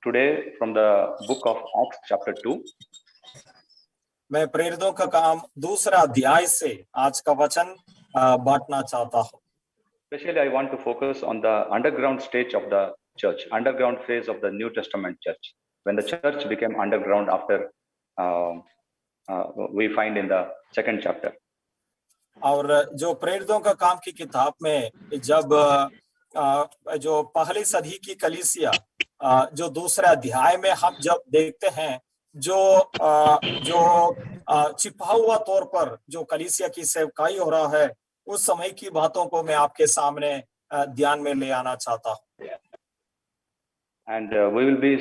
today from the book of Acts chapter 2. मैं प्रेरितों का काम दूसरा अध्याय से आज का वचन बांटना चाहता हूँ. Especially I want to focus on the underground stage of the church, underground phase of the New Testament church, when the church became underground after we find in the second chapter. और जो प्रेरितों का काम की किताब में जब जो पहली सदी की कलीसिया जो दूसरे अध्याय में हम जब देखते हैं जो छिपा हुआ तौर पर जो कलीसिया की सेवकाई हो रहा है, उस समय की बातों को मैं आपके सामने ध्यान में ले आना चाहता हूँ. And we will be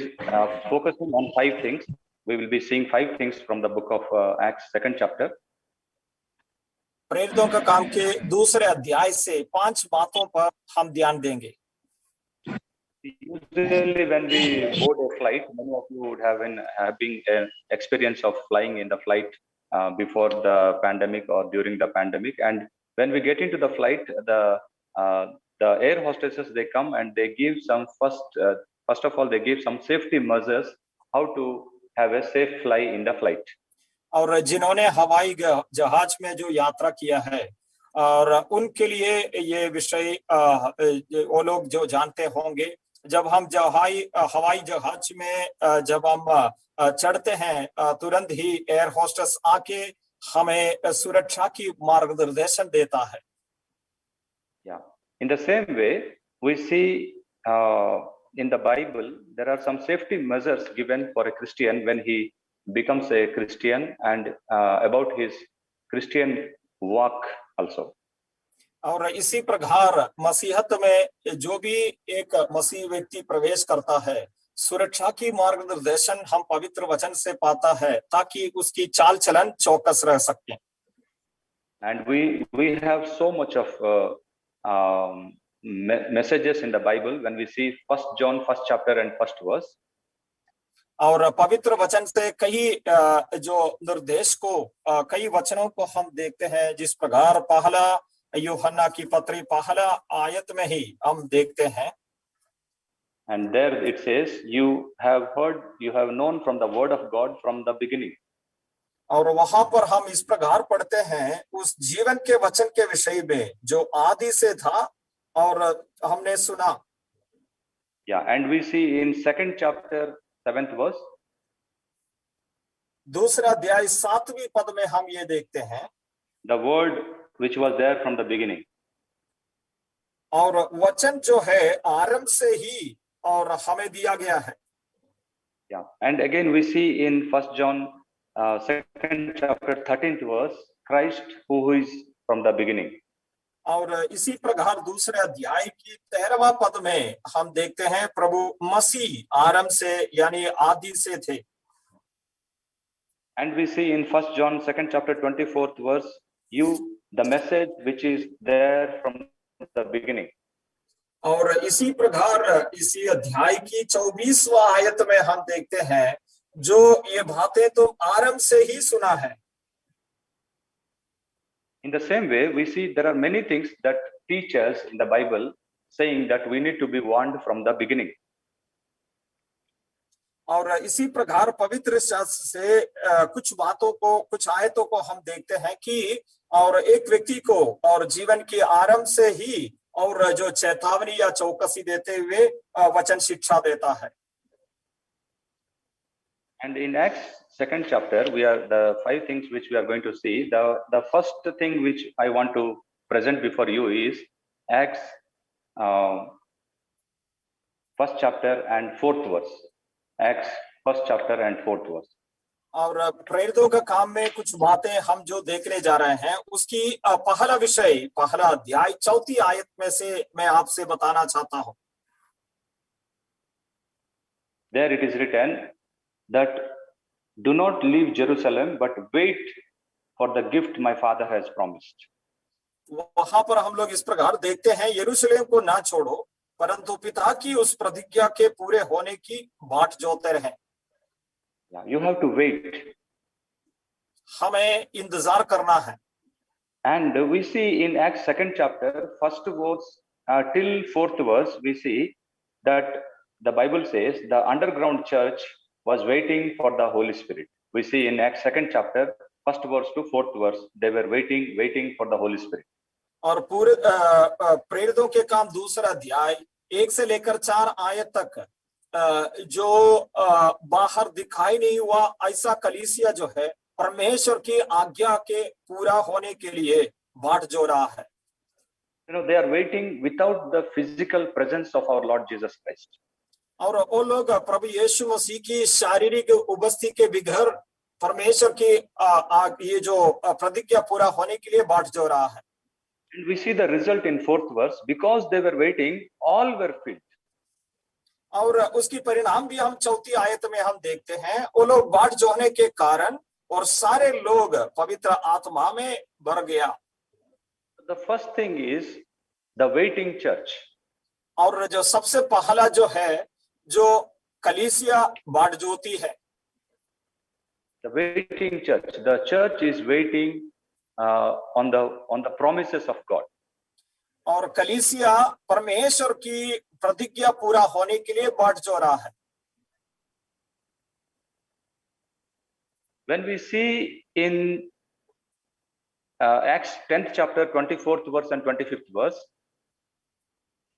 focusing on 5 things. We will be seeing 5 things from the book of Acts second chapter. प्रेरितों का काम के दूसरे अध्याय से 5 बातों पर हम ध्यान देंगे. Usually when we board a flight, many of you would have been having an experience of flying in the flight before the pandemic or during the pandemic. And when we get into the flight, the air hostesses, they come and they give some first of all, they give some safety measures how to have a safe fly in the flight. और जिन्होंने हवाई जहाज में जो यात्रा किया है और उनके लिए ये विषय वो लोग जो जानते होंगे, जब हम हवाई जहाज में जब हम चढ़ते हैं, तुरंत ही एयर होस्टेस आके हमें सुरक्षा की मार्गदर्शन देता है. Yeah. In the same way, we see in the Bible there are some safety measures given for a Christian when he becomes a Christian and about his Christian walk also. और इसी प्रकार मसीहत में जो भी एक मसीह व्यक्ति प्रवेश करता है, सुरक्षा की मार्गदर्शन हम पवित्र वचन से पाता है ताकि उसकी चाल चलन चौकस रह सके. And we have so much of messages in the Bible when we see First John first chapter and first verse. और पवित्र वचन से कई जो निर्देश को कई वचनों को हम देखते हैं, जिस प्रकार पहला यूहन्ना की पत्री पहला आयत में ही हम देखते हैं. And there it says, you have heard, you have known from the word of God from the beginning. और वहां पर हम इस प्रकार पढ़ते हैं उस जीवन के वचन के विषय में जो आदि से था और हमने सुना. Yeah, and we see in second chapter 7th verse. दूसरा अध्याय 7वीं पद में हम ये देखते हैं, the word which was there from the beginning. और वचन जो है आरंभ से ही और हमें दिया गया है. Yeah, and again we see in First John second chapter 13th verse, Christ who is from the beginning. और इसी प्रकार दूसरे अध्याय की 13वां पद में हम देखते हैं प्रभु मसीह आरंभ से यानी आदि से थे. And we see in First John second chapter 24th verse, the message which is there from the beginning. और इसी प्रकार इसी अध्याय की 24वां आयत में हम देखते हैं जो ये बातें तो आरंभ से ही सुना है. In the same way, we see there are many things that teach us in the Bible saying that we need to be warned from the beginning. और इसी प्रकार पवित्र शास्त्र से कुछ बातों को कुछ आयतों को हम देखते हैं कि और एक व्यक्ति को और जीवन के आरंभ से ही और जो चेतावनी या चौकसी देते हुए वचन शिक्षा देता है. And in Acts second chapter, we are the 5 things which we are going to see. The first thing which I want to present before you is Acts first chapter and 4th verse. Acts first chapter and 4th verse. और प्रेरितों का काम में कुछ बातें हम जो देखने जा रहे हैं उसकी पहला विषय पहला अध्याय 4th आयत में से मैं आपसे बताना चाहता हूं. There it is written that do not leave Jerusalem but wait for the gift my father has promised. वहां पर हम लोग इस प्रकार देखते हैं, यरूशलेम को ना छोड़ो परंतु पिता की उस प्रतिज्ञा के पूरे होने की बाट जोते रहें. You have to wait. हमें इंतजार करना है. And we see in Acts second chapter, first verse till 4th verse, we see that the Bible says the underground church was waiting for the Holy Spirit. We see in Acts 2nd chapter, 1st verse to 4th verse, they were waiting for the Holy Spirit. और पूरे प्रेरितों के काम 2 अध्याय 1 से लेकर 4 आयत तक जो बाहर दिखाई नहीं हुआ ऐसा कलीसिया जो है परमेश्वर की आज्ञा के पूरा होने के लिए बाट जो रहा है. They are waiting without the physical presence of our Lord Jesus Christ. और वो लोग प्रभु यीशु मसीह की शारीरिक उपस्थिति के बगैर परमेश्वर की ये जो प्रतिज्ञा पूरा होने के लिए बाट जो रहा है. And we see the result in 4th verse, because they were waiting, all were filled. और उसकी परिणाम भी हम 4th आयत में हम देखते हैं, वो लोग बाट जो होने के कारण और सारे लोग पवित्र आत्मा में भर गया. The first thing is the waiting church. और जो सबसे पहला जो है जो कलीसिया बाट जोती है. The waiting church. The church is waiting on the promises of God. और कलीसिया परमेश्वर की प्रतिज्ञा पूरा होने के लिए बाट जो रहा है. When we see in Acts 10th chapter 24th verse and 25th verse,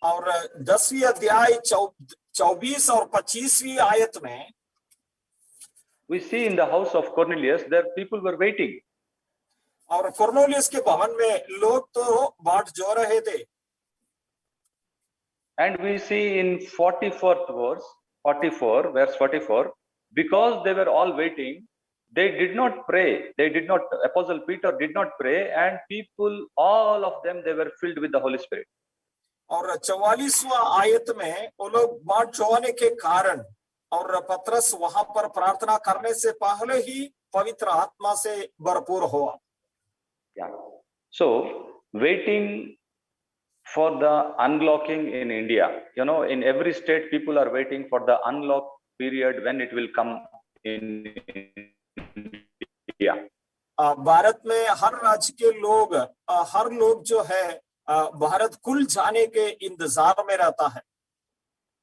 और 10वीं अध्याय 24 और 25वीं आयत में we see in the house of Cornelius there people were waiting. और कोर्नेलियस के भवन में लोग तो बाट जो रहे थे. And we see in 44th verse, 44 verse 44, because they were all waiting, they did not pray. Apostle Peter did not pray, and people, all of them, they were filled with the Holy Spirit. और 44वां आयत में वो लोग बाट जोने के कारण और पतरस वहां पर प्रार्थना करने से पहले ही पवित्र आत्मा से भरपूर हुआ. Yeah. So waiting for the unlocking in India, in every state people are waiting for the unlock period when it will come in India. Bharat में हर राज्य के लोग हर लोग जो है भारत खुल जाने के इंतजार में रहता है.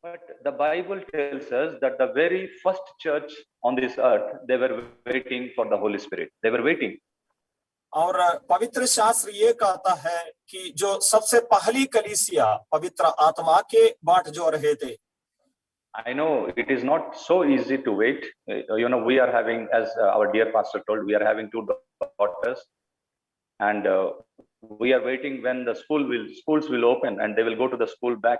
But the Bible tells us that the very first church on this earth, they were waiting for the Holy Spirit. They were waiting. और पवित्र शास्त्र ये कहता है कि जो सबसे पहली कलीसिया पवित्र आत्मा के बाट जो रहे थे. I know it is not so easy to wait. We are having, as our dear pastor told, we are having 2 daughters, and we are waiting when the schools will open and they will go to the school back.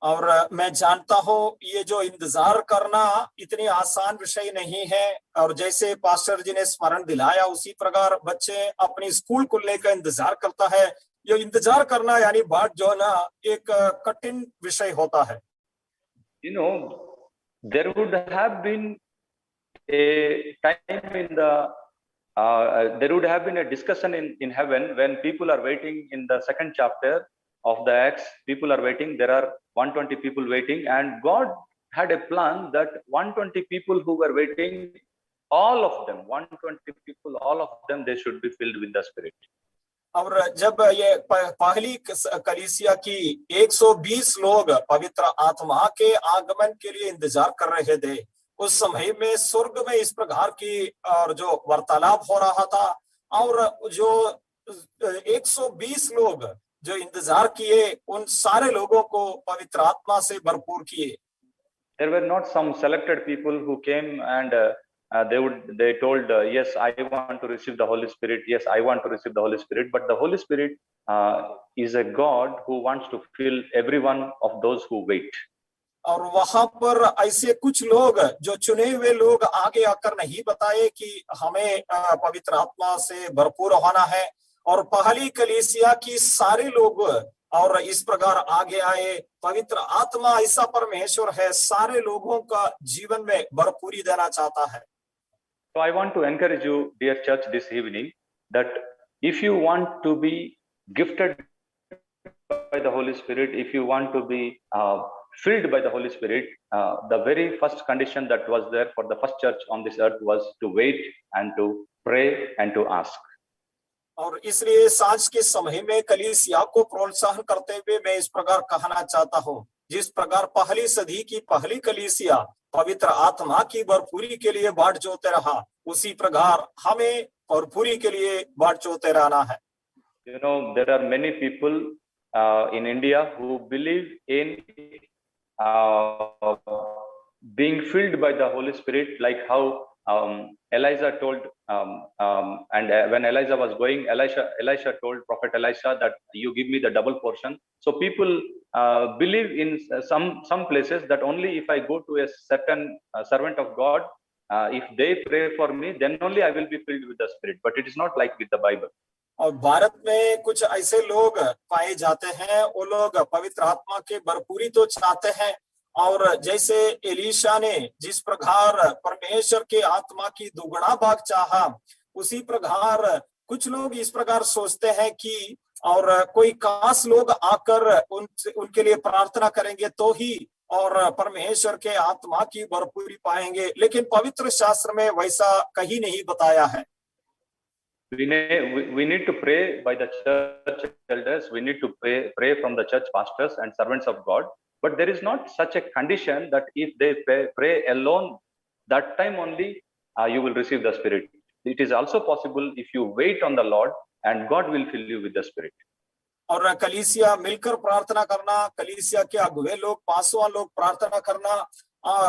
और मैं जानता हूँ ये जो इंतजार करना इतनी आसान विषय नहीं है. और जैसे पास्टर जी ने स्मरण दिलाया उसी प्रकार बच्चे अपनी स्कूल खुलने का इंतजार करता है. ये इंतजार करना यानी बाट जो ना एक कठिन विषय होता है. There would have been a time in there would have been a discussion in heaven when people are waiting in the 2nd chapter of the Acts. People are waiting. There are 120 people waiting, and God had a plan that 120 people who were waiting, all of them, 120 people, all of them, they should be filled with the Spirit. और जब ये पहली कलीसिया की 120 लोग पवित्र आत्मा के आगमन के लिए इंतजार कर रहे थे, उस समय में स्वर्ग में इस प्रकार की और जो वार्तालाप हो रहा था, और जो 120 लोग जो इंतजार किए उन सारे लोगों को पवित्र आत्मा से भरपूर किए. There were not some selected people who came and they told, yes, I want to receive the Holy Spirit. Yes, I want to receive the Holy Spirit. But the Holy Spirit is a God who wants to fill every one of those who wait. और वहां पर ऐसे कुछ लोग जो चुने हुए लोग आगे आकर नहीं बताए कि हमें पवित्र आत्मा से भरपूर होना है. और पहली कलीसिया की सारे लोग और इस प्रकार आगे आए. पवित्र आत्मा ऐसा परमेश्वर है, सारे लोगों का जीवन में भरपूरी देना चाहता है. So I want to encourage you, dear church, this evening, that if you want to be gifted by the Holy Spirit, if you want to be filled by the Holy Spirit, the very first condition that was there for the first church on this earth was to wait and to pray and to ask. और इसलिए सांझ के समय में कलीसिया को प्रोत्साहन करते हुए मैं इस प्रकार कहना चाहता हूँ, जिस प्रकार पहली सदी की पहली कलीसिया पवित्र आत्मा की भरपूरी के लिए बाट जोते रहा, उसी प्रकार हमें भरपूरी के लिए बाट जोते रहना है। You know, there are many people in India who believe in uh, being filled by the Holy Spirit, like how Elijah told, when Elijah was going, Elisha told Prophet Elisha that you give me the double portion. So people believe in some places that only if I go to a certain servant of God, if they pray for me, then only I will be filled with the Spirit. But it is not like with the Bible. और भारत में कुछ ऐसे लोग पाए जाते हैं, वो लोग पवित्र आत्मा के भरपूरी तो चाहते हैं, और जैसे एलीशा ने जिस प्रकार परमेश्वर के आत्मा की दुगना भाग चाहा, उसी प्रकार कुछ लोग इस प्रकार सोचते हैं कि और कोई खास लोग आकर उनके लिए प्रार्थना करेंगे तो ही और परमेश्वर के आत्मा की भरपूरी पाएंगे, लेकिन पवित्र शास्त्र में वैसा कहीं नहीं बताया है। We need to pray by the church elders. We need to pray from the church pastors and servants of God. But there is not such a condition that if they pray alone, that time only you will receive the Spirit. It is also possible if you wait on the Lord, and God will fill you with the Spirit. और कलीसिया मिलकर प्रार्थना करना, कलीसिया के अगुवे लोग, पासवान लोग प्रार्थना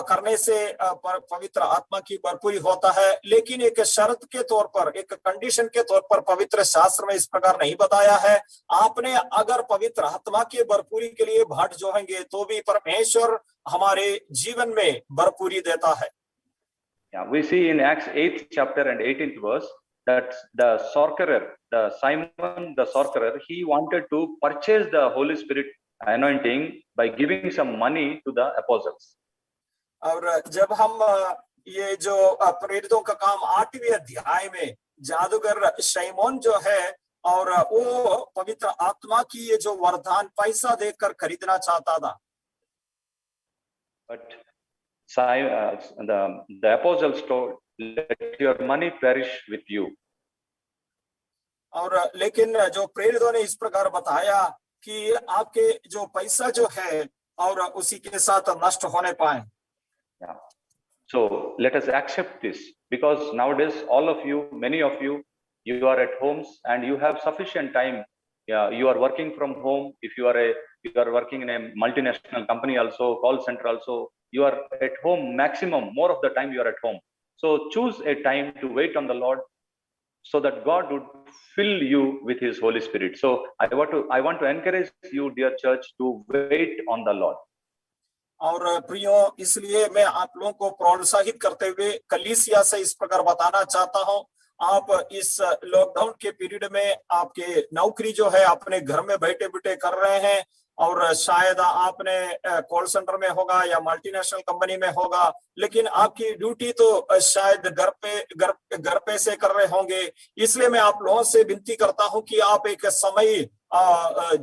करने से पवित्र आत्मा की भरपूरी होता है, लेकिन एक शर्त के तौर पर, एक कंडीशन के तौर पर पवित्र शास्त्र में इस प्रकार नहीं बताया है। आपने अगर पवित्र आत्मा की भरपूरी के लिए बाट जोहेंगे तो भी परमेश्वर हमारे जीवन में भरपूरी देता है। Yeah, we see in Acts 8th chapter and 18th verse that the sorcerer, the Simon the sorcerer, he wanted to purchase the Holy Spirit anointing by giving some money to the apostles. और जब हम ये जो प्रेरितों का काम 8वें अध्याय में जादूगर शैमोन जो है, और वो पवित्र आत्मा की ये जो वरदान पैसा देकर खरीदना चाहता था, but the apostles told, let your money perish with you. और लेकिन जो प्रेरितों ने इस प्रकार बताया कि आपके जो पैसा जो है और उसी के साथ नष्ट होने पाए। Yeah. So let us accept this, because nowadays all of you, many of you, you are at homes and you have sufficient time. Yeah, you are working from home. If you are working in a multinational company also, call center also, you are at home maximum, more of the time you are at home. So choose a time to wait on the Lord, so that God would fill you with His Holy Spirit. So I want to encourage you, dear church, to wait on the Lord. और प्रियो, इसलिए मैं आप लोगों को प्रोत्साहित करते हुए कलीसिया से इस प्रकार बताना चाहता हूं, आप इस लॉकडाउन के पीरियड में आपके नौकरी जो है अपने घर में बैठे बैठे कर रहे हैं, और शायद आपने कॉल सेंटर में होगा या मल्टीनेशनल कंपनी में होगा, लेकिन आपकी ड्यूटी तो शायद घर पे से कर रहे होंगे। इसलिए मैं आप लोगों से विनती करता हूं कि आप एक समय,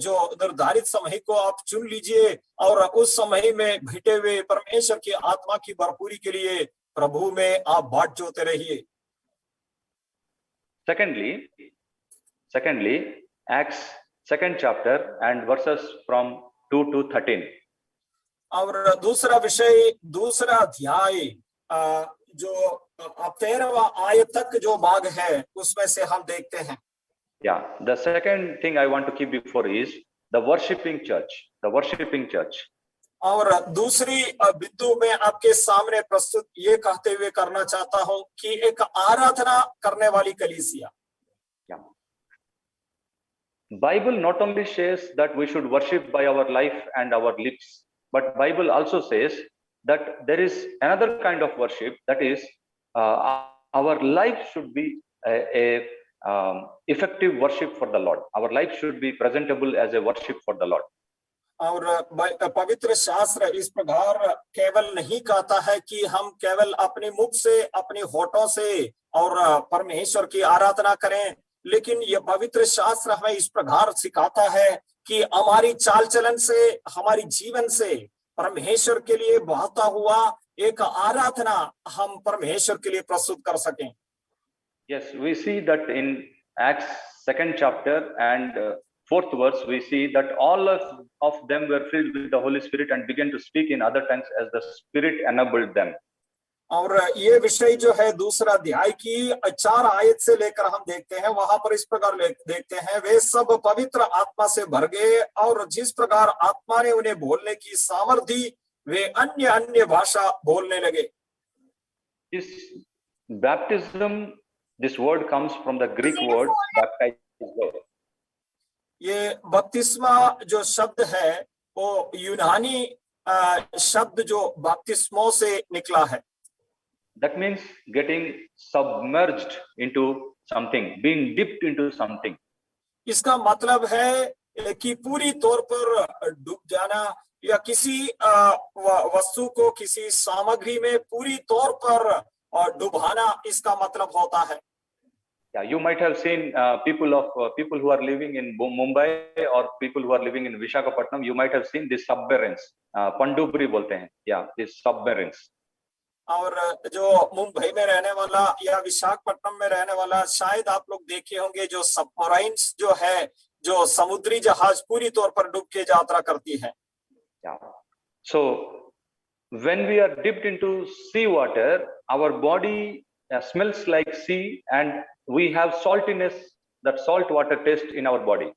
जो निर्धारित समय को आप चुन लीजिए, और उस समय में बैठे हुए परमेश्वर की आत्मा की भरपूरी के लिए प्रभु में आप बाट जोते रहिए। Secondly, Acts 2nd chapter and verses from 2 to 13. और दूसरा विषय, दूसरा अध्याय जो 13वां आयत तक जो भाग है उसमें से हम देखते हैं। Yeah, the second thing I want to keep before is the worshiping church. और दूसरी बिंदु में आपके सामने प्रस्तुत ये कहते हुए करना चाहता हूं कि एक आराधना करने वाली कलीसिया। Yeah. Bible not only says that we should worship by our life and our lips, but Bible also says that there is another kind of worship, that is our life should be a effective worship for the Lord. Our life should be presentable as a worship for the Lord. और पवित्र शास्त्र इस प्रकार केवल नहीं कहता है कि हम केवल अपने मुख से, अपने होठों से और परमेश्वर की आराधना करें, लेकिन ये पवित्र शास्त्र हमें इस प्रकार सिखाता है कि हमारी चाल चलन से, हमारी जीवन से परमेश्वर के लिए बहता हुआ एक आराधना हम परमेश्वर के लिए प्रस्तुत कर सकें। Yes, we see that in Acts 2nd chapter and fourth verse, we see that all of them were filled with the Holy Spirit and began to speak in other tongues as the Spirit enabled them. और ये विषय जो है दूसरा अध्याय की 4 आयत से लेकर हम देखते हैं, वहां पर इस प्रकार देखते हैं, वे सब पवित्र आत्मा से भर गए और जिस प्रकार आत्मा ने उन्हें बोलने की सामर्थ्य दी, वे अन्य अन्य भाषा बोलने लगे। This baptism, this word comes from the Greek word baptizo. ये बपतिस्मा जो शब्द है वो यूनानी शब्द जो बपतिस्मो से निकला है। That means getting submerged into something, being dipped into something. इसका मतलब है कि पूरी तौर पर डूब जाना या किसी वस्तु को किसी सामग्री में पूरी तौर पर डुबाना, इसका मतलब होता है। Yeah, you might have seen people who are living in Mumbai or people who are living in Visakhapatnam. You might have seen this submarines. Pandubri बोलते हैं. Yeah, this submarines. और जो मुंबई में रहने वाला या विशाखापट्टनम में रहने वाला, शायद आप लोग देखे होंगे जो सबमराइन्स जो है, जो समुद्री जहाज पूरी तौर पर डूब के यात्रा करती है। Yeah. So when we are dipped into sea water, our body smells like sea and we have saltiness, that salt water taste in our body.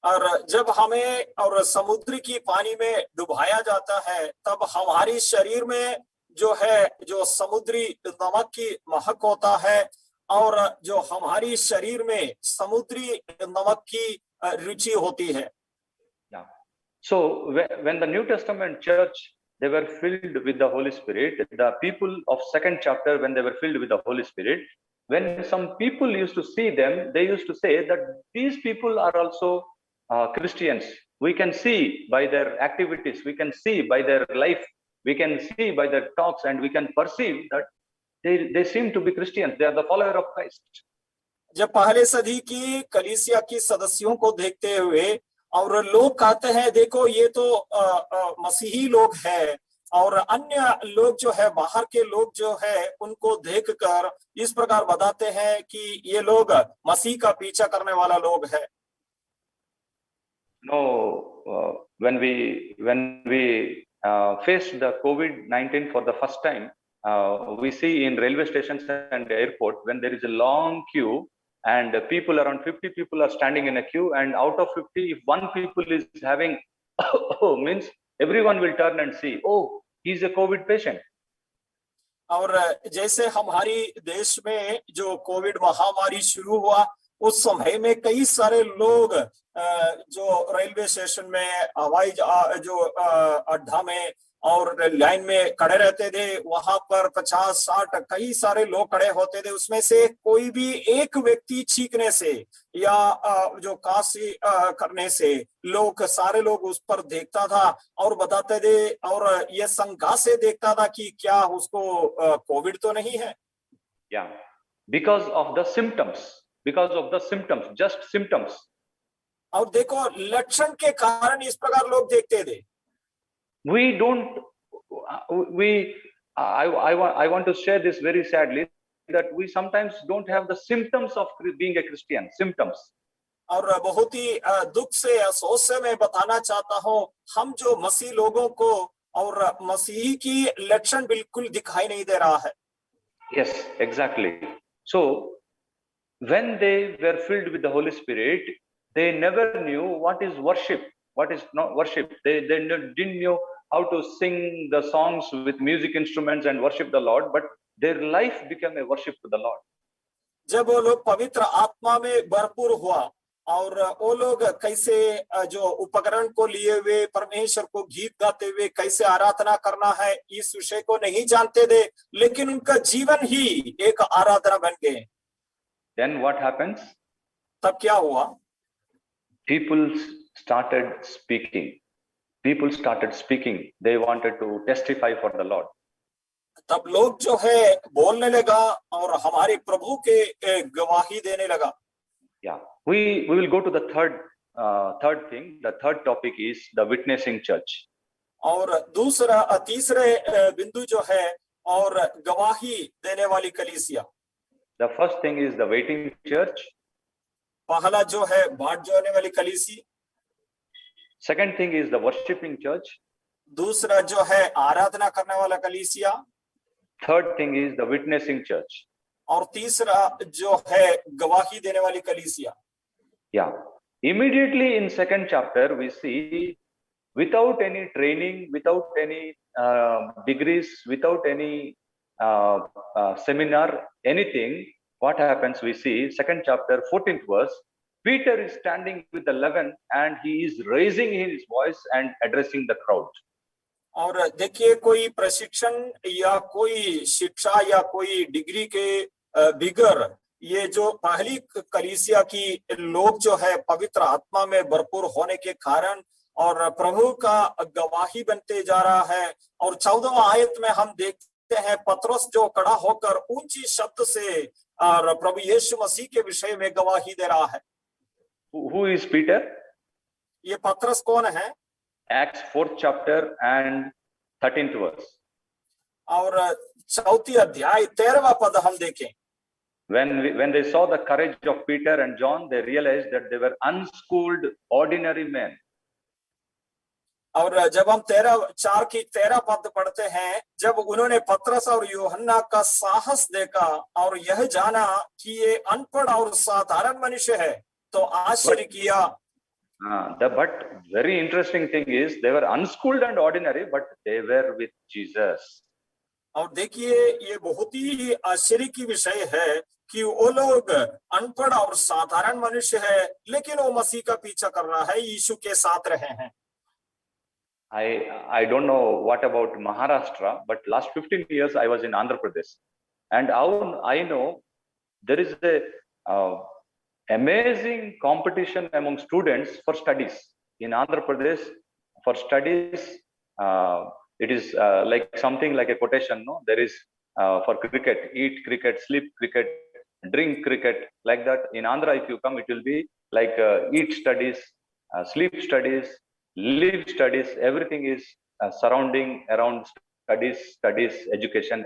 और जब हमें और समुद्र की पानी में डुबाया जाता है, तब हमारी शरीर में जो है जो समुद्री नमक की महक होता है और जो हमारी शरीर में समुद्री नमक की रुचि होती है। Yeah. So when the New Testament church, they were filled with the Holy Spirit, the people of second chapter, when they were filled with the Holy Spirit, when some people used to see them, they used to say that these people are also Christians. We can see by their activities, we can see by their life, we can see by their talks, and we can perceive that they seem to be Christians. They are the follower of Christ. जब पहले सदी की कलीसिया की सदस्यों को देखते हुए और लोग कहते हैं, देखो ये तो मसीही लोग हैं, और अन्य लोग जो है, बाहर के लोग जो है, उनको देखकर इस प्रकार बताते हैं कि ये लोग मसीह का पीछा करने वाला लोग हैं। No, when we faced the COVID-19 for the first time, we see in railway stations and airport when there is a long queue and people, around 50 people are standing in a queue, and out of 50, if one people is having means everyone will turn and see, oh, he's a COVID patient. और जैसे हमारी देश में जो Covid महामारी शुरू हुआ, उस समय में कई सारे लोग जो रेलवे स्टेशन में, हवाई जो अड्डा में और लाइन में खड़े रहते थे, वहां पर 50-60 कई सारे लोग खड़े होते थे। उसमें से कोई भी एक व्यक्ति छींकने से या जो काशी करने से सारे लोग उस पर देखता था और बताते थे, और ये शंका से देखता था कि क्या उसको कोविड तो नहीं है। Yeah, because of the symptoms, just symptoms. और देखो, लक्षण के कारण इस प्रकार लोग देखते थे। I want to share this very sadly, that we sometimes don't have the symptoms of being a Christian, symptoms. और बहुत ही दुख से, अफसोस से मैं बताना चाहता हूँ, हम जो मसीह लोगों को और मसीह की लक्षण बिल्कुल दिखाई नहीं दे रहा है। Yes, exactly. So when they were filled with the Holy Spirit, they never knew what is worship, what is not worship. They didn't know how to sing the songs with music instruments and worship the Lord, but their life became a worship to the Lord. जब वो लोग पवित्र आत्मा में भरपूर हुआ और वो लोग कैसे जो उपकरण को लिए हुए परमेश्वर को गीत गाते हुए कैसे आराधना करना है, इस विषय को नहीं जानते थे, लेकिन उनका जीवन ही एक आराधना बन गए। Then what happens? तब क्या हुआ? People started speaking. They wanted to testify for the Lord. तब लोग जो है बोलने लगा और हमारे प्रभु के गवाही देने लगा। Yeah, we will go to the third thing. The third topic is the witnessing church. और तीसरे बिंदु जो है और गवाही देने वाली कलीसिया। The first thing is the waiting church. पहला जो है बाट जोड़ने वाली कलीसिया, Second thing is the worshiping church. दूसरा जो है आराधना करने वाला कलीसिया, Third thing is the witnessing church. और तीसरा जो है गवाही देने वाली कलीसिया। Yeah. Immediately in second chapter, we see without any training, without any degrees, without any seminar, anything, what happens? We see second chapter, 14th verse. Peter is standing with the 11 and he is raising his voice and addressing the crowd. और देखिए, कोई प्रशिक्षण या कोई शिक्षा या कोई degree के बिगर ये जो पहली कलीसिया की लोग जो है पवित्र आत्मा में भरपूर होने के कारण और प्रभु का गवाही बनते जा रहा है। और 14वां आयत में हम देखते हैं पतरस जो खड़ा होकर ऊंची शब्द से और प्रभु यीशु मसीह के विषय में गवाही दे रहा है। Who is Peter? ये पतरस कौन है? Acts 4th chapter and 13th verse. और 4 अध्याय 13वां पद हम देखें। When they saw the courage of Peter and John, they realized that they were unschooled, ordinary men. और जब हम 4 की 13 पद पढ़ते हैं, जब उन्होंने पतरस और यूहन्ना का साहस देखा और यह जाना कि ये अनपढ़ और साधारण मनुष्य है, तो आश्चर्य किया। But very interesting thing is they were unschooled and ordinary, but they were with Jesus. और देखिए, ये बहुत ही आश्चर्य की विषय है कि वो लोग अनपढ़ और साधारण मनुष्य है, लेकिन वो मसीह का पीछा कर रहा है, यीशु के साथ रहे हैं। I don't know what about Maharashtra, but last 15 years I was in Andhra Pradesh, and I know there is a amazing competition among students for studies in Andhra Pradesh. For studies, it is like something like a quotation. No, there is for cricket, eat cricket, sleep cricket, drink cricket, like that. In Andhra, if you come, it will be like eat studies, sleep studies, live studies. Everything is surrounding around studies, education.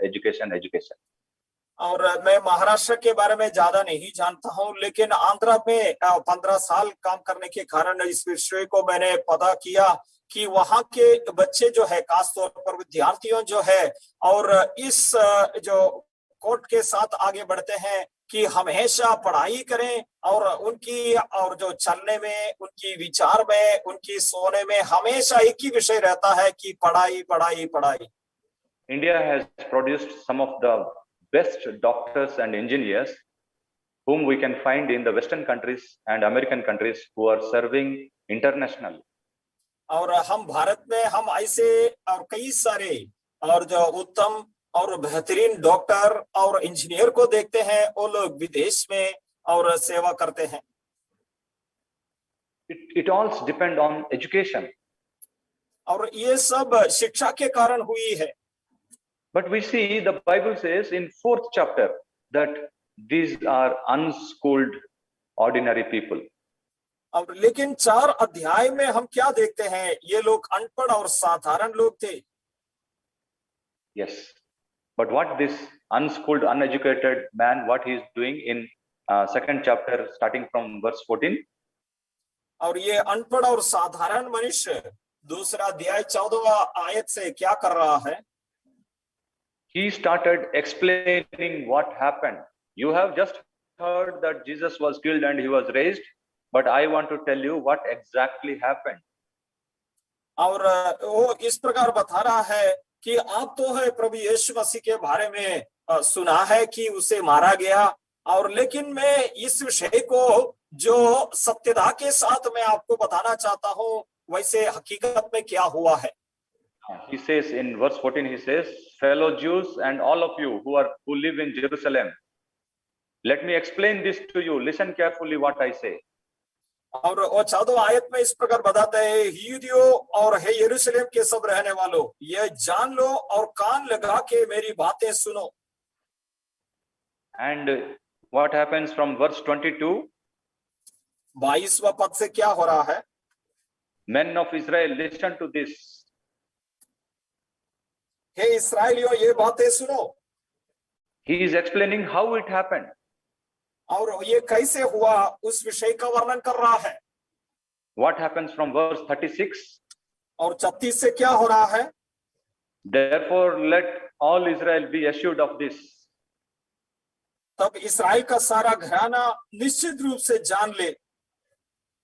और मैं महाराष्ट्र के बारे में ज्यादा नहीं जानता हूँ, लेकिन आंध्रा में 15 साल काम करने के कारण इस विषय को मैंने पता किया कि वहाँ के बच्चे जो है, खास तौर पर विद्यार्थियों जो है, और इस जो कोट के साथ आगे बढ़ते हैं कि हमेशा पढ़ाई करें, और उनकी और जो चलने में, उनकी विचार में, उनकी सोने में हमेशा एक ही विषय रहता है कि पढ़ाई पढ़ाई पढ़ाई। India has produced some of the best doctors and engineers whom we can find in the Western countries and American countries who are serving international. और हम भारत में हम ऐसे और कई सारे और जो उत्तम और बेहतरीन डॉक्टर और इंजीनियर को देखते हैं, वो लोग विदेश में और सेवा करते हैं। It all depend on education. और ये सब शिक्षा के कारण हुई है। But we see the Bible says in 4th chapter that these are unschooled ordinary people. और लेकिन 4 अध्याय में हम क्या देखते हैं? ये लोग अनपढ़ और साधारण लोग थे। Yes, but what this unschooled, uneducated man, what he is doing in 2nd chapter, starting from verse 14. और ये अनपढ़ और साधारण मनुष्य दूसरा अध्याय 14वां आयत से क्या कर रहा है? He started explaining what happened. You have just heard that Jesus was killed and he was raised, but I want to tell you what exactly happened. और वो इस प्रकार बता रहा है कि आप तो है प्रभु यीशु मसीह के बारे में सुना है कि उसे मारा गया, और लेकिन मैं इस विषय को जो सत्यता के साथ मैं आपको बताना चाहता हूँ, वैसे हकीकत में क्या हुआ है। He says in verse 14, he says, fellow Jews and all of you who live in Jerusalem, let me explain this to you. Listen carefully what I say. और 14वां आयत में इस प्रकार बताता है, यहूदियों और हे यरूशलेम के सब रहने वालों, ये जान लो और कान लगा के मेरी बातें सुनो। And what happens from verse 22? 22वां पद से क्या हो रहा है? Men of Israel, listen to this. हे इस्राएलियों, ये बातें सुनो। He is explaining how it happened. और ये कैसे हुआ उस विषय का वर्णन कर रहा है। What happens from verse 36? और 36 से क्या हो रहा है? Therefore, let all Israel be assured of this. तब इस्राएल का सारा घराना निश्चित रूप से जान ले।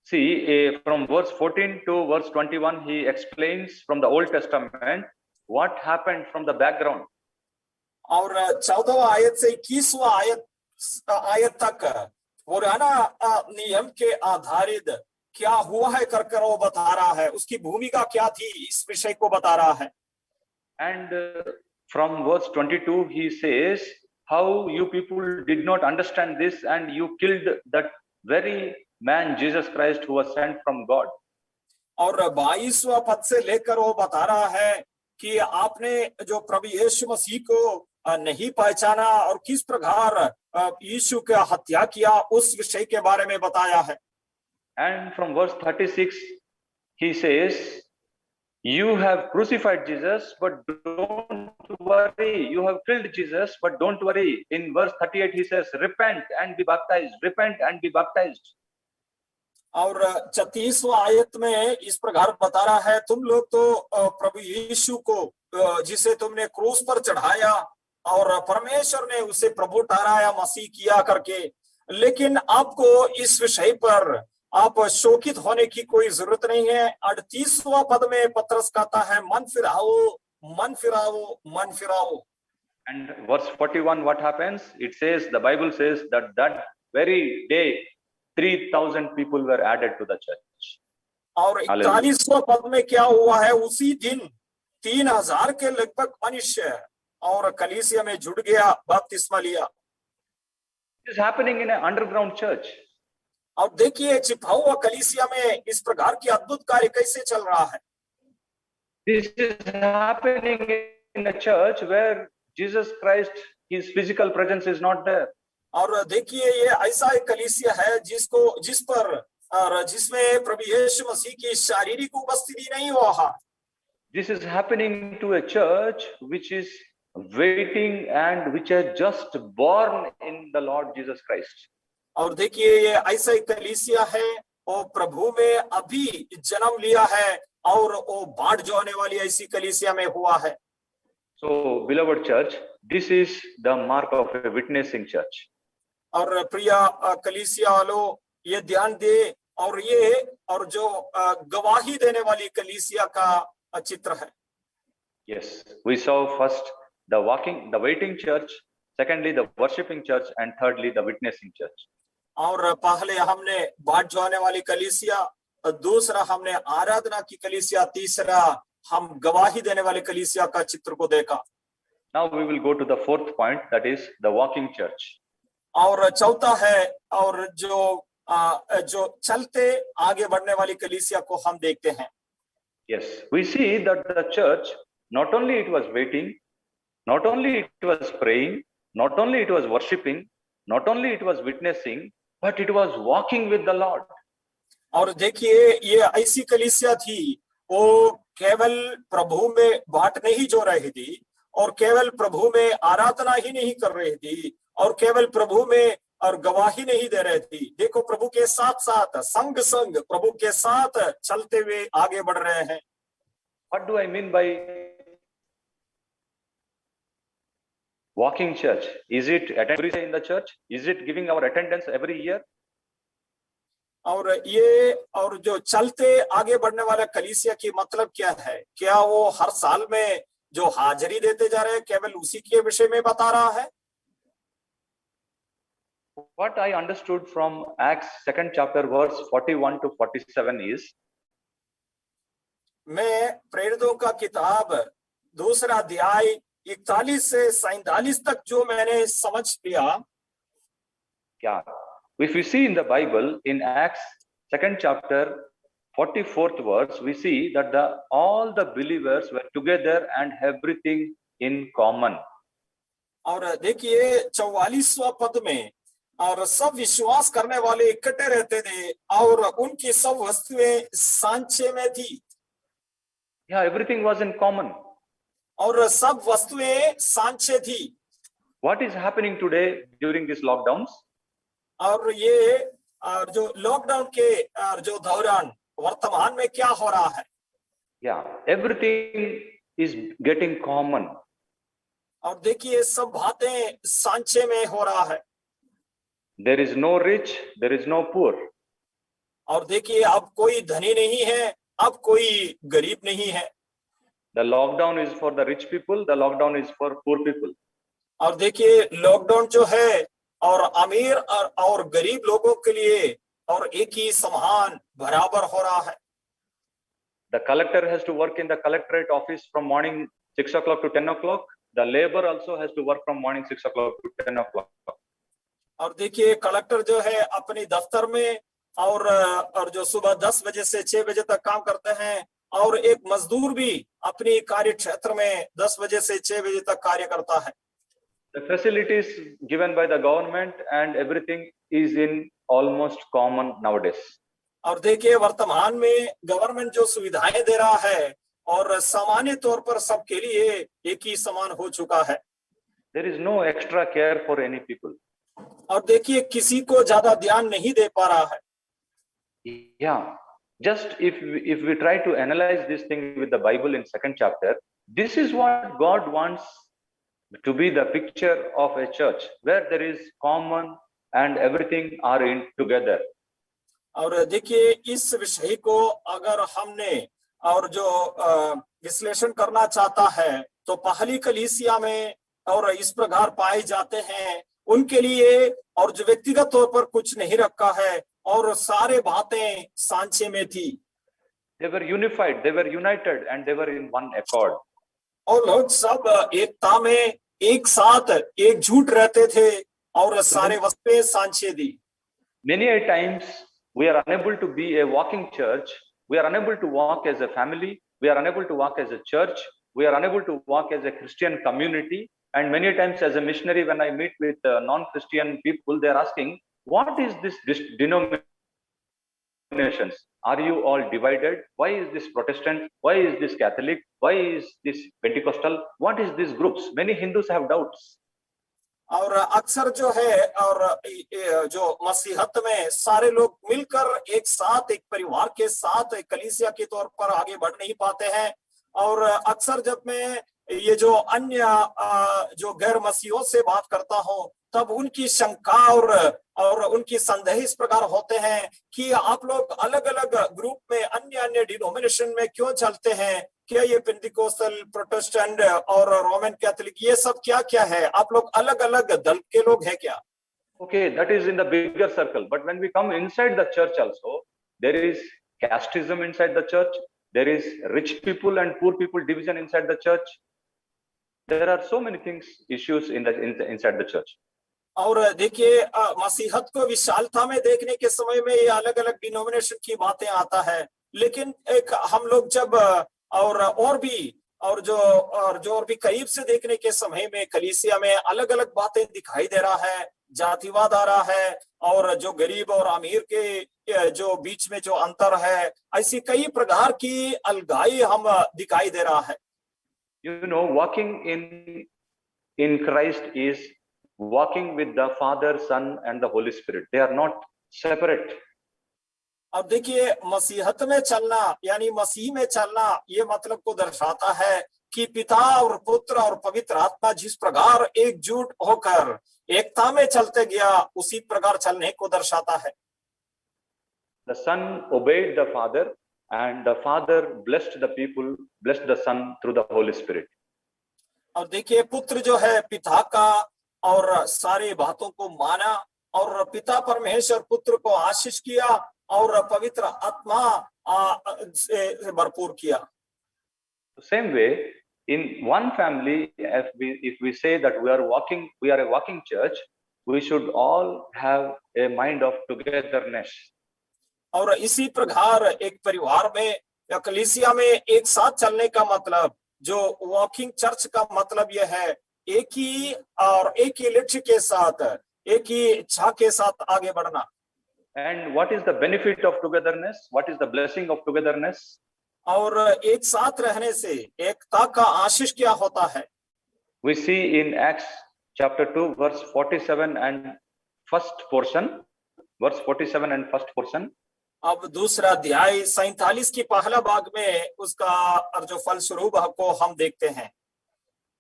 See, from verse 14 to verse 21, he explains from the Old Testament what happened from the background. और 14वां आयत से 21वां आयत तक पुराना नियम के आधारित क्या हुआ है कर वो बता रहा है, उसकी भूमिका क्या थी इस विषय को बता रहा है। And from verse 22, he says how you people did not understand this and you killed that very man Jesus Christ who was sent from God. और 22वां पद से लेकर वो बता रहा है कि आपने जो प्रभु यीशु मसीह को नहीं पहचाना और किस प्रकार यीशु का हत्या किया उस विषय के बारे में बताया है। And from verse 36, he says, you have crucified Jesus, but don't worry. You have killed Jesus, but don't worry. In verse 38, he says, repent and be baptized. Repent and be baptized. और 36वां आयत में इस प्रकार बता रहा है, तुम लोग तो प्रभु यीशु को जिसे तुमने क्रूस पर चढ़ाया और परमेश्वर ने उसे प्रभु ठहराया मसीह किया करके, लेकिन आपको इस विषय पर आप शोकित होने की कोई जरूरत नहीं है। 38वां पद में पतरस कहता है, मन फिराओ, मन फिराओ, मन फिराओ। And verse 41, what happens? It says, the Bible says that very day 3,000 people were added to the church. और 41वां पद में क्या हुआ है? उसी दिन 3,000 के लगभग मनुष्य और कलीसिया में जुड़ गया, बपतिस्मा लिया। It is happening in an underground church. और देखिए छिपा हुआ कलीसिया में इस प्रकार की अद्भुत कार्य कैसे चल रहा है। This is happening in a church where Jesus Christ, his physical presence is not there. और देखिए ये ऐसा एक कलीसिया है जिसमें प्रभु यीशु मसीह की शारीरिक उपस्थिति नहीं हुआ। This is happening to a church which is waiting and which has just born in the Lord Jesus Christ. और देखिए ये ऐसा एक कलीसिया है वो प्रभु में अभी जन्म लिया है और वो बाढ़ जो आने वाली ऐसी कलीसिया में हुआ है। So, beloved church, this is the mark of a witnessing church. और प्रिया कलीसिया वालों, ये ध्यान दे और जो गवाही देने वाली कलीसिया का चित्र है। Yes, we saw first the waiting church, secondly the worshiping church, and thirdly the witnessing church. और पहले हमने बाट जो आने वाली कलीसिया, दूसरा हमने आराधना की कलीसिया, तीसरा हम गवाही देने वाले कलीसिया का चित्र को देखा। Now we will go to the fourth point, that is the walking church. और चौथा है और जो चलते आगे बढ़ने वाली कलीसिया को हम देखते हैं। Yes, we see that the church, not only it was waiting, not only it was praying, not only it was worshiping, not only it was witnessing, but it was walking with the Lord. और देखिए ये ऐसी कलीसिया थी, वो केवल प्रभु में बाट नहीं जो रही थी और केवल प्रभु में आराधना ही नहीं कर रही थी और केवल प्रभु में और गवाही नहीं दे रही थी। देखो प्रभु के साथ साथ संग प्रभु के साथ चलते हुए आगे बढ़ रहे हैं। What do I mean by walking church? Is it attendance in the church? Is it giving our attendance every year? और जो चलते आगे बढ़ने वाला कलीसिया की मतलब क्या है? क्या वो हर साल में जो हाजिरी देते जा रहे हैं केवल उसी के विषय में बता रहा है? What I understood from Acts 2nd chapter verse 41 to 47 is, मैं प्रेरितों का किताब दूसरा अध्याय 41 से 47 तक जो मैंने समझ लिया। क्या? If we see in the Bible, in Acts 2nd chapter 44th verse, we see that all the believers were together and everything in common. और देखिए 44वां पद में और सब विश्वास करने वाले इकट्ठे रहते थे और उनकी सब वस्तुएं सांचे में थी। Yeah, everything was in common. और सब वस्तुएं सांचे थी। What is happening today during these lockdowns? और ये जो लॉकडाउन के जो दौरान वर्तमान में क्या हो रहा है, Yeah, everything is getting common. और देखिए सब बातें सांचे में हो रहा है, There is no rich, there is no poor. और देखिए अब कोई धनी नहीं है, अब कोई गरीब नहीं है, The lockdown is for the rich people, the lockdown is for poor people. और देखिए लॉकडाउन जो है और अमीर और गरीब लोगों के लिए और एक ही समान बराबर हो रहा है। The collector has to work in the collectorate office from morning 6 o'clock to 10 o'clock. The labor also has to work from morning 6 o'clock to 10 o'clock. और देखिए कलेक्टर जो है अपने दफ्तर में और जो सुबह 10 बजे से 6 बजे तक काम करते हैं, और एक मजदूर भी अपनी कार्य क्षेत्र में 10 बजे से 6 बजे तक कार्य करता है। The facilities given by the government and everything is in almost common nowadays. और देखिए वर्तमान में गवर्नमेंट जो सुविधाएं दे रहा है और सामान्य तौर पर सबके लिए एक ही समान हो चुका है। There is no extra care for any people. और देखिए किसी को ज्यादा ध्यान नहीं दे पा रहा है। Yeah, just if we try to analyze this thing with the Bible in 2nd chapter, this is what God wants to be the picture of a church where there is common and everything are in together. और देखिए इस विषय को अगर हमने और जो विश्लेषण करना चाहता है तो पहली कलीसिया में और इस प्रकार पाए जाते हैं उनके लिए, और जो व्यक्तिगत तौर पर कुछ नहीं रखा है और सारे बातें सांचे में थी। They were unified, they were united, and they were in one accord. और लोग सब एकता में एक साथ एकजुट रहते थे और सारे वस्तें सांचे दी। Many a times we are unable to be a walking church, we are unable to walk as a family, we are unable to walk as a church, we are unable to walk as a Christian community. And many times as a missionary, when I meet with non-Christian people, they are asking, what is this denominations? Are you all divided? Why is this Protestant? Why is this Catholic? Why is this Pentecostal? What is these groups? Many Hindus have doubts. और अक्सर जो है और जो मसीहत में सारे लोग मिलकर एक साथ एक परिवार के साथ कलीसिया के तौर पर आगे बढ़ नहीं पाते हैं, और अक्सर जब मैं ये जो अन्य जो गैर मसीहों से बात करता हूं तब उनकी शंका और उनकी संदेह इस प्रकार होते हैं कि आप लोग अलग अलग ग्रुप में अन्य अन्य डिनोमिनेशन में क्यों चलते हैं, क्या ये पेंटिकोस्टल, प्रोटेस्टेंट और रोमन कैथोलिक ये सब क्या क्या है, आप लोग अलग अलग दल के लोग हैं क्या? Okay, that is in the bigger circle. But when we come inside the church also, there is casteism inside the church. There is rich people and poor people division inside the church. There are so many things, issues inside the church. और देखिए मसीहत को विशालता में देखने के समय में ये अलग अलग डिनोमिनेशन की बातें आता है, लेकिन एक हम लोग जब और भी करीब से देखने के समय में कलीसिया में अलग अलग बातें दिखाई दे रहा है, जातिवाद आ रहा है, और जो गरीब और अमीर के जो बीच में जो अंतर है, ऐसी कई प्रकार की अलगाई हम दिखाई दे रहा है। You know, walking in Christ is walking with the Father, Son, and the Holy Spirit. They are not separate. अब देखिए मसीहत में चलना यानी मसीह में चलना ये मतलब को दर्शाता है कि पिता और पुत्र और पवित्र आत्मा जिस प्रकार एकजुट होकर एकता में चलते गया उसी प्रकार चलने को दर्शाता है। The Son obeyed the Father, and the Father blessed the people, blessed the Son through the Holy Spirit. और देखिए पुत्र जो है पिता का और सारे बातों को माना, और पिता परमेश्वर पुत्र को आशीष किया और पवित्र आत्मा से भरपूर किया। Same way, in one family, if we say that we are a walking church, we should all have a mind of togetherness. और इसी प्रकार एक परिवार में या कलीसिया में एक साथ चलने का मतलब, जो वॉकिंग चर्च का मतलब यह है एक ही लक्ष्य के साथ, एक ही इच्छा के साथ आगे बढ़ना। And what is the benefit of togetherness? What is the blessing of togetherness? और एक साथ रहने से एकता का आशीष क्या होता है? We see in Acts chapter 2 verse 47 and first portion, verse 47 and first portion. अब दूसरा अध्याय 47 की पहला भाग में उसका और जो फलस्वरूप को हम देखते हैं।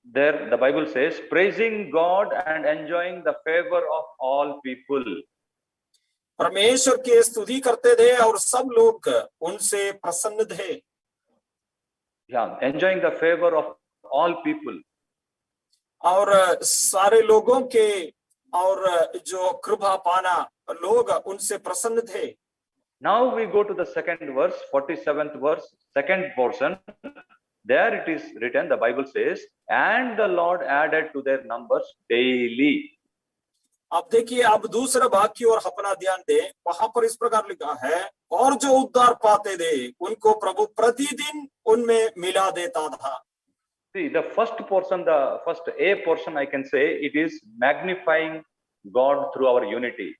There the Bible says, praising God and enjoying the favor of all people. परमेश्वर की स्तुति करते थे और सब लोग उनसे प्रसन्न थे। Yeah, enjoying the favor of all people. और सारे लोगों के और जो कृपा पाना लोग उनसे प्रसन्न थे। Now we go to the second verse, 47th verse, second portion. There it is written, the Bible says, and the Lord added to their numbers daily. अब देखिए, अब दूसरा भाग की ओर अपना ध्यान दें। वहां पर इस प्रकार लिखा है, और जो उद्धार पाते थे उनको प्रभु प्रतिदिन उनमें मिला देता था। See, the first portion, the first A portion, I can say, it is magnifying God through our unity.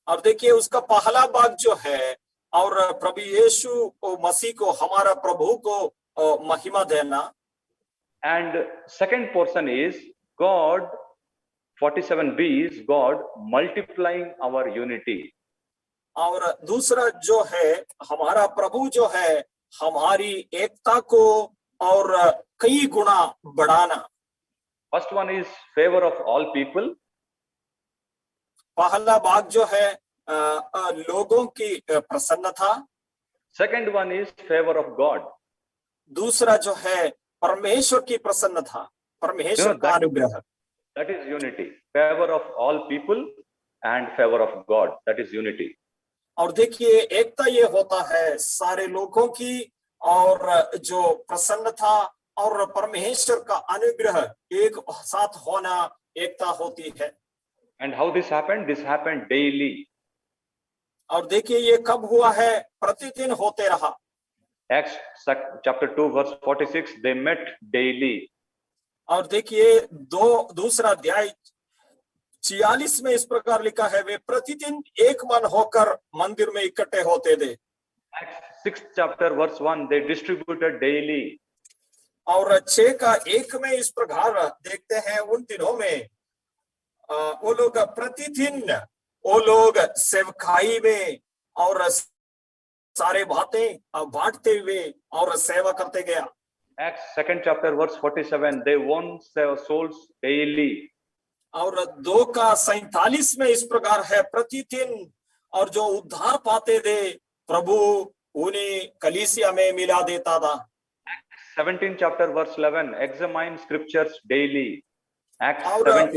अब देखिए, उसका पहला भाग जो है, और प्रभु यीशु मसीह को, हमारा प्रभु को महिमा देना। And second portion is God, 47b is God multiplying our unity. और दूसरा जो है, हमारा प्रभु जो है हमारी एकता को और कई गुना बढ़ाना। First one is favor of all people. पहला भाग जो है लोगों की प्रसन्नता। Second one is favor of God. दूसरा जो है परमेश्वर की प्रसन्नता, परमेश्वर का अनुग्रह। That is unity. Favor of all people and favor of God. That is unity. और देखिए, एकता ये होता है सारे लोगों की और जो प्रसन्नता और परमेश्वर का अनुग्रह एक साथ होना, एकता होती है। And how this happened? This happened daily. और देखिए, ये कब हुआ है? प्रतिदिन होते रहा। Acts chapter 2 verse 46, they met daily. और देखिए, दूसरा अध्याय 46 में इस प्रकार लिखा है, वे प्रतिदिन एक मन होकर मंदिर में इकट्ठे होते थे। Acts 6 chapter verse 1, they distributed daily. और 6:1 में इस प्रकार देखते हैं, उन दिनों में वो लोग प्रतिदिन वो लोग सेवकाई में और सारे बातें बांटते हुए और सेवा करते गया। Acts 2nd chapter verse 47, they won souls daily. और 2:47 में इस प्रकार है, प्रतिदिन और जो उद्धार पाते थे प्रभु उन्हें कलीसिया में मिला देता था। 17th chapter verse 11, examine scriptures daily. Acts और 17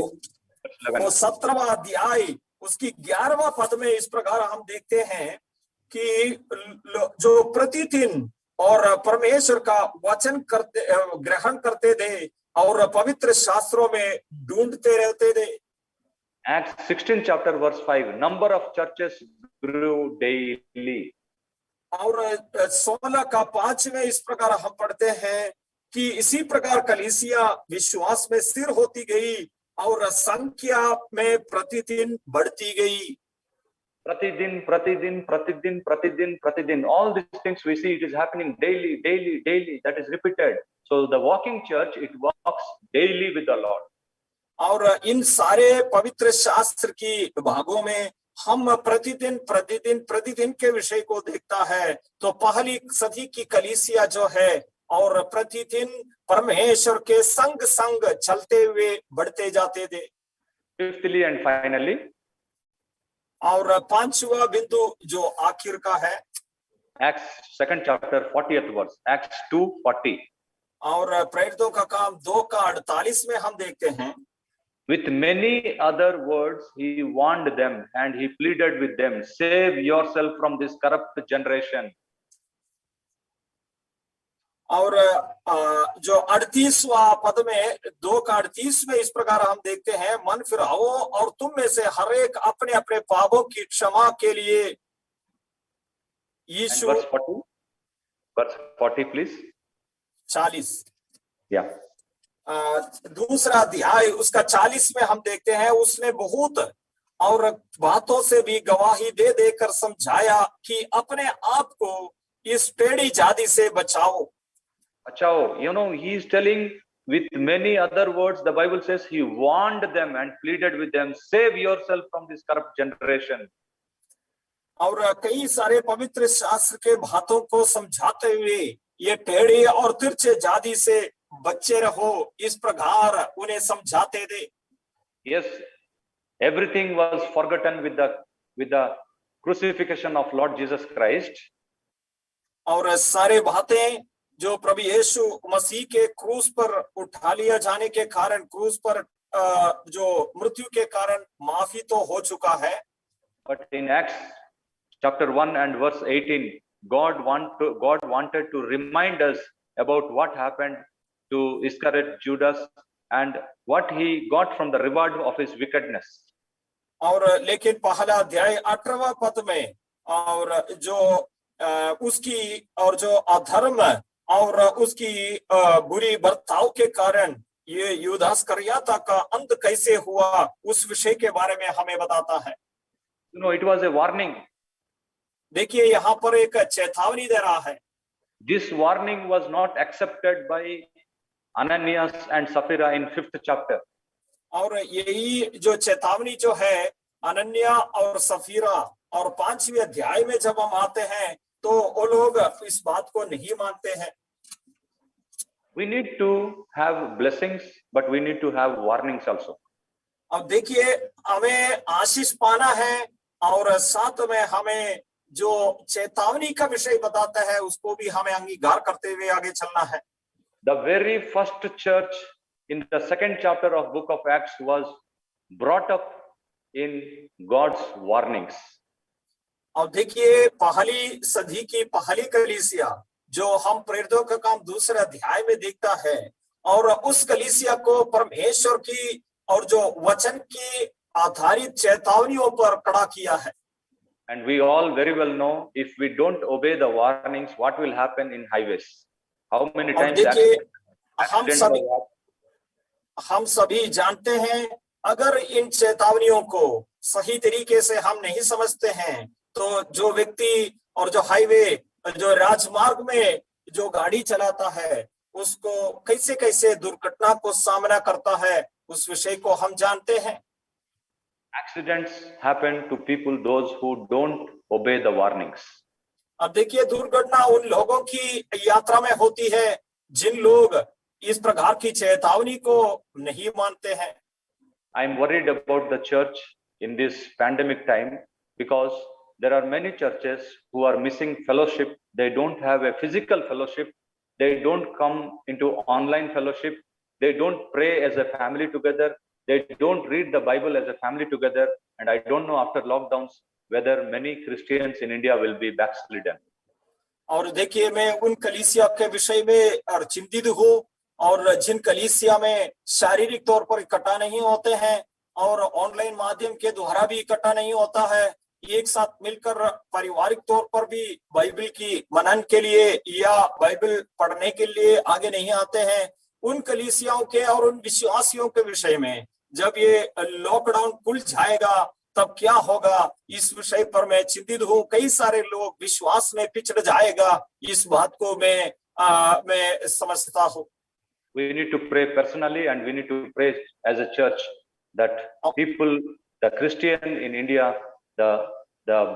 verse 11. वो 17वां अध्याय उसकी 11वां पद में इस प्रकार हम देखते हैं कि जो प्रतिदिन और परमेश्वर का वचन करते ग्रहण करते थे और पवित्र शास्त्रों में ढूंढते रहते थे। Acts 16 chapter verse 5, number of churches grew daily. और 16:5 में इस प्रकार हम पढ़ते हैं कि इसी प्रकार कलीसिया विश्वास में स्थिर होती गई और संख्या में प्रतिदिन बढ़ती गई। Pratidin, Pratidin, Pratidin, Pratidin, Pratidin. All these things we see, it is happening daily, daily, daily. That is repeated. So the walking church, it walks daily with the Lord. और इन सारे पवित्र शास्त्र की भागों में हम प्रतिदिन प्रतिदिन प्रतिदिन के विषय को देखता है, तो पहली सदी की कलीसिया जो है और प्रतिदिन परमेश्वर के संग संग चलते हुए बढ़ते जाते थे। Fifthly and finally, और पांचवा बिंदु जो आखिर का है, Acts 2nd chapter 40th verse, Acts 2:40. और प्रेरितों का काम 2:48 में हम देखते हैं, With many other words he warned them and he pleaded with them, save yourself from this corrupt generation. और जो 38वां पद में 2:38 में इस प्रकार हम देखते हैं, मन फिराओ और तुम में से हर एक अपने अपने पापों की क्षमा के लिए यीशु। Verse 40 please. 40 Yeah. दूसरा अध्याय उसका 40 में हम देखते हैं, उसने बहुत और बातों से भी गवाही दे देकर समझाया कि अपने आप को इस टेढ़ी जाति से बचाओ। Achao, you know, he is telling with many other words, the Bible says he warned them and pleaded with them, save yourself from this corrupt generation. और कई सारे पवित्र शास्त्र के बातों को समझाते हुए ये टेढ़े और तिरछे जाति से बच्चे रहो, इस प्रकार उन्हें समझाते थे। Yes, everything was forgotten with the crucifixion of Lord Jesus Christ. और सारे बातें जो प्रभु यीशु मसीह के क्रूस पर उठा लिया जाने के कारण, क्रूस पर जो मृत्यु के कारण माफी तो हो चुका है। But in Acts chapter 1 and verse 18, God wanted to remind us about what happened to Iscariot Judas and what he got from the reward of his wickedness. और लेकिन पहला अध्याय 18वां पद में और जो उसकी और जो अधर्म और उसकी बुरी बर्ताव के कारण ये यूदास इस्करियोता का अंत कैसे हुआ, उस विषय के बारे में हमें बताता है। You know, it was a warning. देखिए यहाँ पर एक चेतावनी दे रहा है। This warning was not accepted by Ananias and Sapphira in 5th chapter. और यही जो चेतावनी जो है अनन्या और सफीरा और 5वें अध्याय में जब हम आते हैं तो वो लोग इस बात को नहीं मानते हैं। We need to have blessings, but we need to have warnings also. अब देखिए हमें आशीष पाना है और साथ में हमें जो चेतावनी का विषय बताता है उसको भी हमें अंगीकार करते हुए आगे चलना है। The very first church in the 2nd chapter of book of Acts was brought up in God's warnings. अब देखिए पहली सदी की पहली कलीसिया जो हम प्रेरितों का काम 2 अध्याय में देखता है और उस कलीसिया को परमेश्वर की और जो वचन की आधारित चेतावनियों पर खड़ा किया है। And we all very well know if we don't obey the warnings, what will happen in highways? How many times हम सभी जानते हैं अगर इन चेतावनियों को सही तरीके से हम नहीं समझते हैं तो जो व्यक्ति और जो हाईवे जो राजमार्ग में जो गाड़ी चलाता है उसको कैसे कैसे दुर्घटना को सामना करता है, उस विषय को हम जानते हैं। Accidents happen to people, those who don't obey the warnings. अब देखिए दुर्घटना उन लोगों की यात्रा में होती है जिन लोग इस प्रकार की चेतावनी को नहीं मानते हैं। I am worried about the church in this pandemic time because there are many churches who are missing fellowship. They don't have a physical fellowship. They don't come into online fellowship. They don't pray as a family together. They don't read the Bible as a family together. And I don't know after lockdowns whether many Christians in India will be backslidden. और देखिए मैं उन कलीसिया के विषय में चिंतित हूँ और जिन कलीसिया में शारीरिक तौर पर इकट्ठा नहीं होते हैं और ऑनलाइन माध्यम के द्वारा भी इकट्ठा नहीं होता है, एक साथ मिलकर पारिवारिक तौर पर भी बाइबल की मनन के लिए या बाइबल पढ़ने के लिए आगे नहीं आते हैं, उन कलीसियाओं के और उन विश्वासियों के विषय में जब ये लॉकडाउन खुल जाएगा तब क्या होगा, इस विषय पर मैं चिंतित हूँ। कई सारे लोग विश्वास में पिछड़ जाएगा, इस बात को मैं समझता हूँ। We need to pray personally and we need to pray as a church that people, the Christian in India, the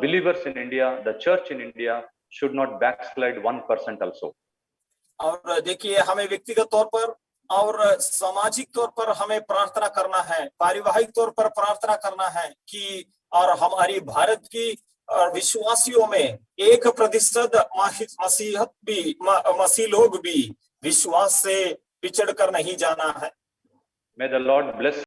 believers in India, the church in India should not backslide 1% also. और देखिए हमें व्यक्तिगत तौर पर और सामाजिक तौर पर हमें प्रार्थना करना है, पारिवारिक तौर पर प्रार्थना करना है कि और हमारी भारत की विश्वासियों में 1% मसीह लोग भी विश्वास से पिछड़ कर नहीं जाना है। May the Lord bless